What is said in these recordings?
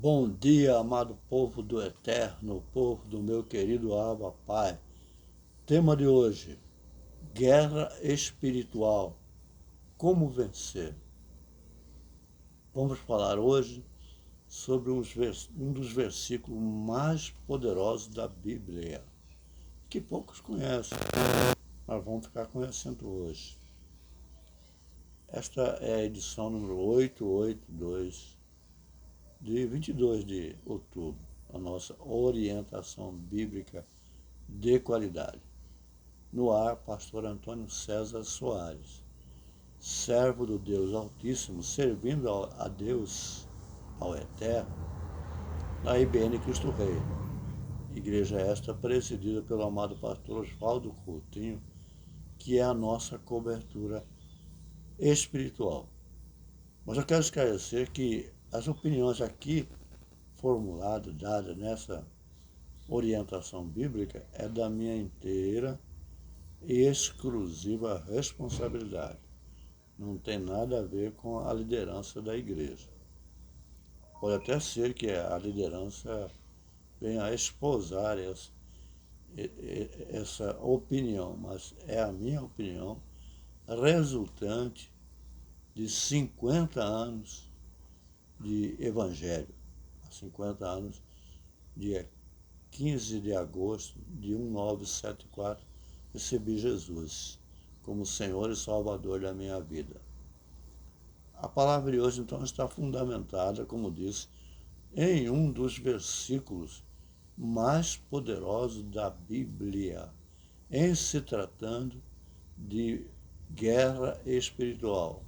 Bom dia, amado povo do Eterno, povo do meu querido Abba Pai. Tema de hoje: guerra espiritual. Como vencer? Vamos falar hoje sobre um dos versículos mais poderosos da Bíblia, que poucos conhecem, mas vamos ficar conhecendo hoje. Esta é a edição número 882, de 22 de outubro, a nossa orientação bíblica de qualidade. No ar, pastor Antônio César Soares, servo do Deus Altíssimo, servindo a Deus, ao Eterno, na IBN Cristo Rei. Igreja esta presidida pelo amado pastor Oswaldo Coutinho, que é a nossa cobertura espiritual. Mas eu quero esclarecer que as opiniões aqui formuladas, dadas nessa orientação bíblica, é da minha inteira e exclusiva responsabilidade. Não tem nada a ver com a liderança da igreja. Pode até ser que a liderança venha a esposar essa opinião, mas é a minha opinião resultante de 50 anos de evangelho. 50 anos, dia 15 de agosto de 1974, recebi Jesus como Senhor e Salvador da minha vida. A palavra de hoje, então, está fundamentada, como disse, em um dos versículos mais poderosos da Bíblia, em se tratando de guerra espiritual.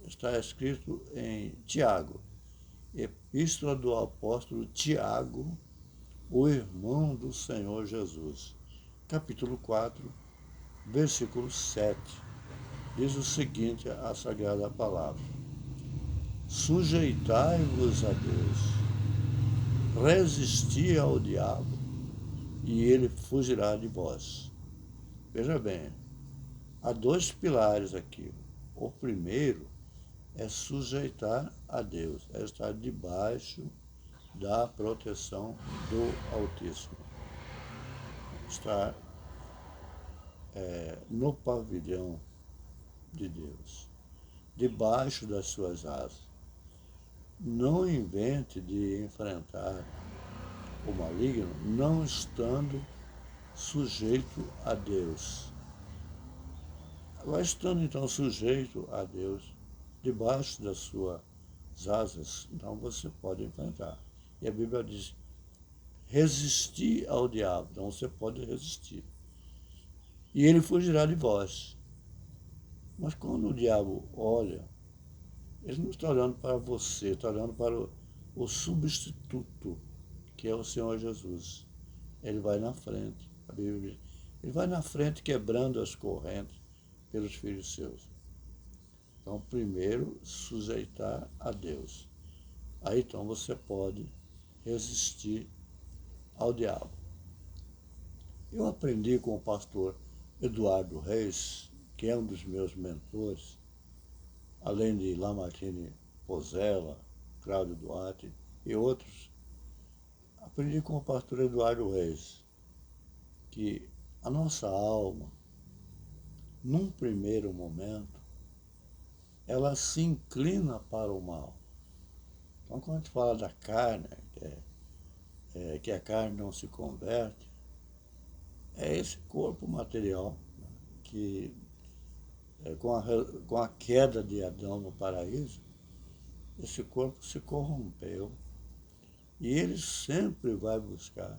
Está escrito em Tiago, Epístola do apóstolo Tiago, o irmão do Senhor Jesus, capítulo 4, versículo 7. Diz o seguinte a Sagrada Palavra: sujeitai-vos a Deus, resisti ao diabo, e ele fugirá de vós. Veja bem, há dois pilares aqui. O primeiro é sujeitar a Deus, é estar debaixo da proteção do Altíssimo. Estar no pavilhão de Deus, debaixo das suas asas. Não invente de enfrentar o maligno não estando sujeito a Deus. Agora, estando então sujeito a Deus, debaixo das suas asas, então você pode enfrentar. E a Bíblia diz: resistir ao diabo, então você pode resistir. E ele fugirá de vós. Mas quando o diabo olha, ele não está olhando para você, está olhando para o substituto, que é o Senhor Jesus. Ele vai na frente, a Bíblia diz. Ele vai na frente quebrando as correntes pelos filhos seus. Então, primeiro, sujeitar a Deus. Aí, então, você pode resistir ao diabo. Eu aprendi com o pastor Eduardo Reis, que é um dos meus mentores, além de Lamartine Pozella, Cláudio Duarte e outros. Aprendi com o pastor Eduardo Reis que a nossa alma, num primeiro momento, ela se inclina para o mal. Então, quando a gente fala da carne, que a carne não se converte, é esse corpo material, né, que com a queda de Adão no paraíso, esse corpo se corrompeu e ele sempre vai buscar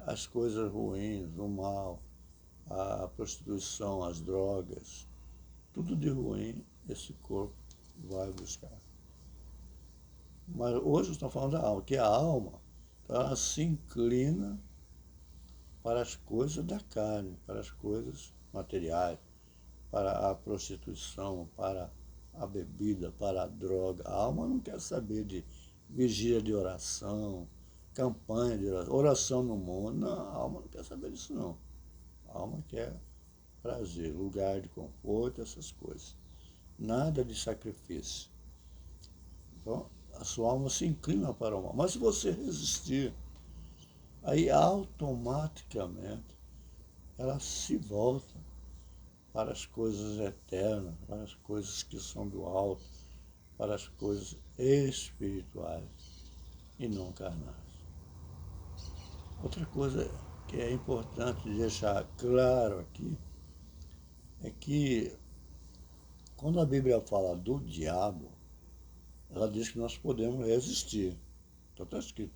as coisas ruins, o mal, a prostituição, as drogas, tudo de ruim esse corpo vai buscar. Mas hoje estamos falando da alma, que a alma ela se inclina para as coisas da carne, para as coisas materiais, para a prostituição, para a bebida, para a droga. A alma não quer saber de vigília de oração, campanha de oração, oração no mundo. Não, a alma não quer saber disso não. A alma quer prazer, lugar de conforto, essas coisas. Nada de sacrifício. Então, a sua alma se inclina para o mal. Mas se você resistir, aí automaticamente ela se volta para as coisas eternas, para as coisas que são do alto, para as coisas espirituais e não carnais. Outra coisa que é importante deixar claro aqui é que quando a Bíblia fala do diabo, ela diz que nós podemos resistir. Então está escrito,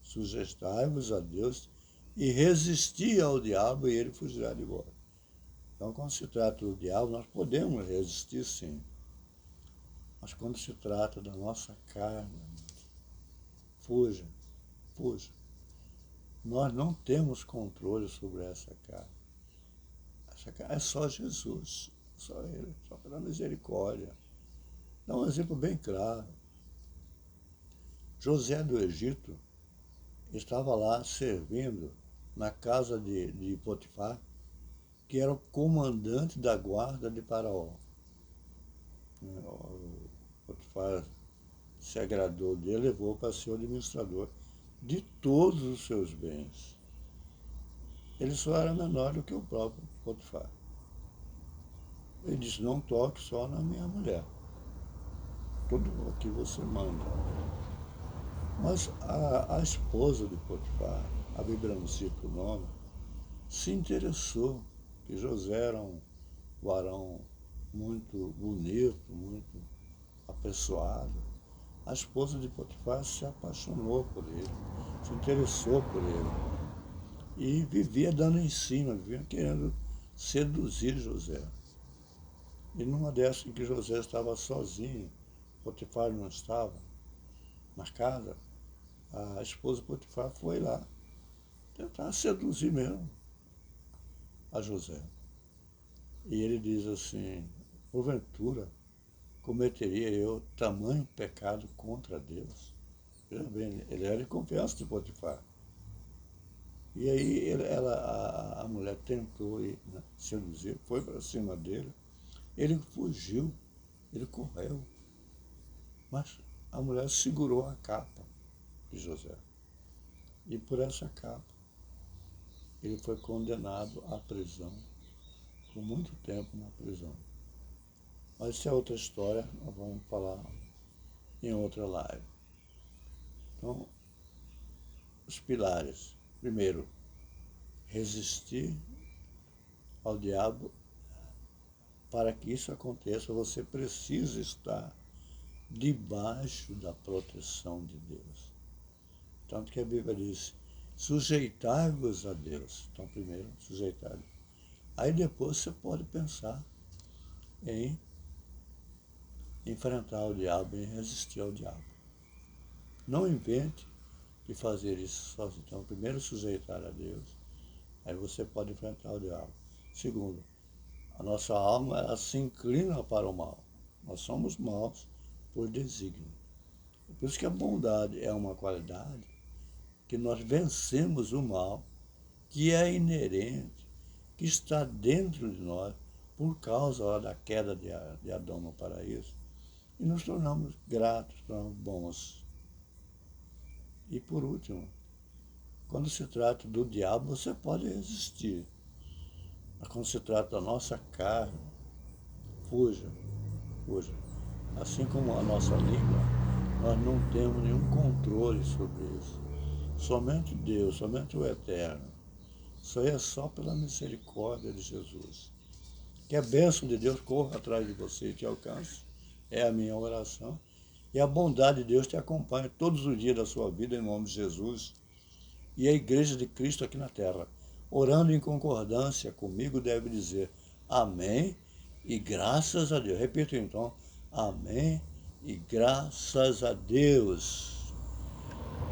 sujeitai-vos a Deus e resistir ao diabo e ele fugirá de vós. Então, quando se trata do diabo, nós podemos resistir sim. Mas quando se trata da nossa carne, fuja, fuja. Nós não temos controle sobre essa carne. Essa carne é só Jesus, só Ele, só pela misericórdia. Dá um exemplo bem claro. José do Egito estava lá servindo na casa de Potifar, que era o comandante da guarda de Faraó. O Potifar se agradou dele, levou para ser o administrador de todos os seus bens. Ele só era menor do que o próprio Potifar. Ele disse, não toque só na minha mulher. Tudo o que você manda. Mas a esposa de Potifar, a Bíblia não cita o nome, se interessou que José era um varão muito bonito, muito apessoado. A esposa de Potifar se apaixonou por ele, se interessou por ele. E vivia dando em cima, vivia querendo seduzir José. E numa dessas em que José estava sozinho, Potifar não estava na casa, a esposa de Potifar foi lá tentar seduzir mesmo a José. E ele diz assim, porventura cometeria eu tamanho pecado contra Deus? Veja bem, ele era de confiança de Potifar. E aí a mulher tentou seduzir, foi para cima dele, ele fugiu, ele correu. Mas a mulher segurou a capa de José. E por essa capa, ele foi condenado à prisão, por muito tempo na prisão. Mas isso é outra história, nós vamos falar em outra live. Então, os pilares. Primeiro, resistir ao diabo. Para que isso aconteça, você precisa estar debaixo da proteção de Deus. Tanto que a Bíblia diz, sujeitai-vos a Deus. Então, primeiro, sujeitai-vos. Aí depois você pode pensar em enfrentar o diabo, em resistir ao diabo. Não invente de fazer isso sozinho. Então, primeiro, sujeitar a Deus. Aí você pode enfrentar o diabo. Segundo, a nossa alma ela se inclina para o mal. Nós somos maus por desígnio. Por isso que a bondade é uma qualidade que nós vencemos o mal, que é inerente, que está dentro de nós por causa da queda de Adão no paraíso. E nos tornamos gratos, tornamos bons. E por último, quando se trata do diabo, você pode resistir. Mas quando se trata da nossa carne, fuja, fuja. Assim como a nossa língua, nós não temos nenhum controle sobre isso. Somente Deus, somente o Eterno. Isso aí é só pela misericórdia de Jesus. Que a bênção de Deus corra atrás de você e te alcance. É a minha oração. E a bondade de Deus te acompanha todos os dias da sua vida, em nome de Jesus. E a Igreja de Cristo aqui na terra, orando em concordância comigo, deve dizer amém e graças a Deus. Repito então, amém e graças a Deus.